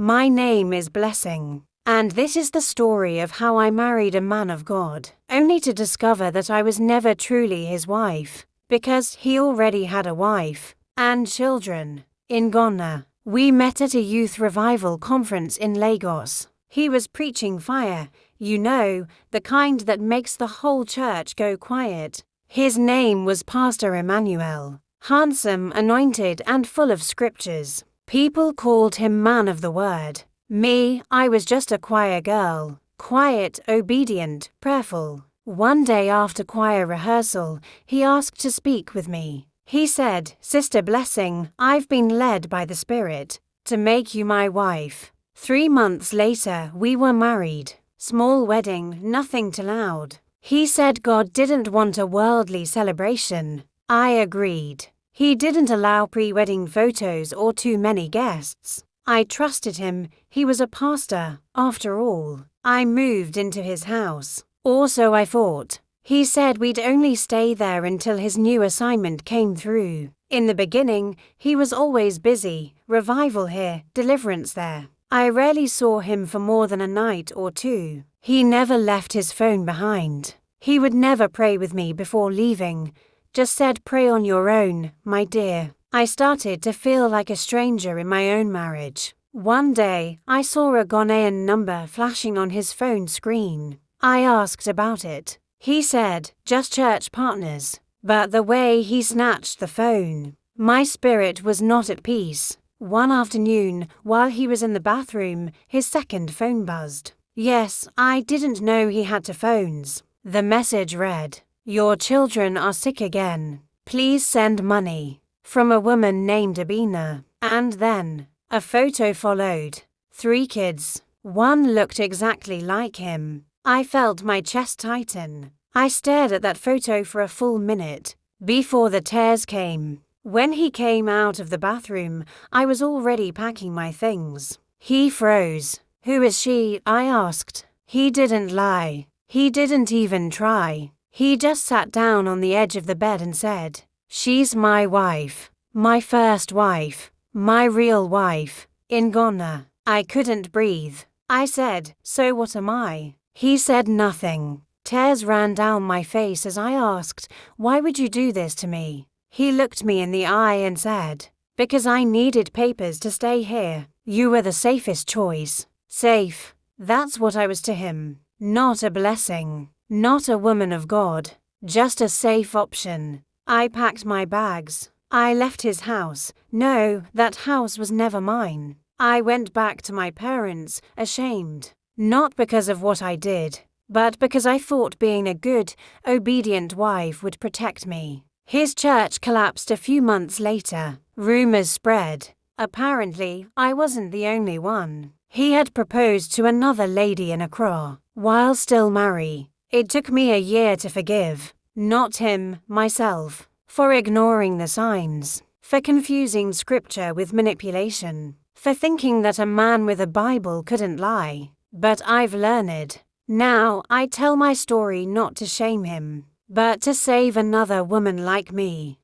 My name is Blessing, and this is the story of how I married a man of God, only to discover that I was never truly his wife, because he already had a wife and children in Ghana. We met at a youth revival conference in Lagos. He was preaching fire, the kind that makes the whole church go quiet. His name was Pastor Emmanuel, handsome, anointed, and full of scriptures. People called him man of the word. Me, I was just a choir girl, quiet, obedient, prayerful. One day after choir rehearsal, he asked to speak with me. He said, "Sister Blessing, I've been led by the Spirit to make you my wife." 3 months later, we were married. Small wedding, nothing too loud. He said God didn't want a worldly celebration. I agreed. He didn't allow pre-wedding photos or too many guests. I trusted him. He was a pastor, after all. I moved into his house. Or so I thought. He said we'd only stay there until his new assignment came through. In the beginning, he was always busy. Revival here, deliverance there. I rarely saw him for more than a night or two. He never left his phone behind. He would never pray with me before leaving. Just said, "Pray on your own, my dear." I started to feel like a stranger in my own marriage. One day, I saw a Ghanaian number flashing on his phone screen. I asked about it. He said, "Just church partners." But the way he snatched the phone, my spirit was not at peace. One afternoon, while he was in the bathroom, his second phone buzzed. Yes, I didn't know he had two phones. The message read, "Your children are sick again. Please send money." From a woman named Abina. And then, a photo followed. 3 kids. One looked exactly like him. I felt my chest tighten. I stared at that photo for a full minute, before the tears came. When he came out of the bathroom, I was already packing my things. He froze. "Who is she?" I asked. He didn't lie. He didn't even try. He just sat down on the edge of the bed and said, "She's my wife. My first wife. My real wife. In Ghana." I couldn't breathe. I said, "So what am I?" He said nothing. Tears ran down my face as I asked, "Why would you do this to me?" He looked me in the eye and said, "Because I needed papers to stay here. You were the safest choice." Safe. That's what I was to him. Not a blessing. Not a woman of God. Just a safe option. I packed my bags. I left his house. No, that house was never mine. I went back to my parents, ashamed. Not because of what I did, but because I thought being a good, obedient wife would protect me. His church collapsed a few months later. Rumors spread. Apparently, I wasn't the only one. He had proposed to another lady in Accra, while still married. It took me a year to forgive. Not him, myself. For ignoring the signs. For confusing scripture with manipulation. For thinking that a man with a Bible couldn't lie. But I've learned. Now, I tell my story not to shame him, but to save another woman like me.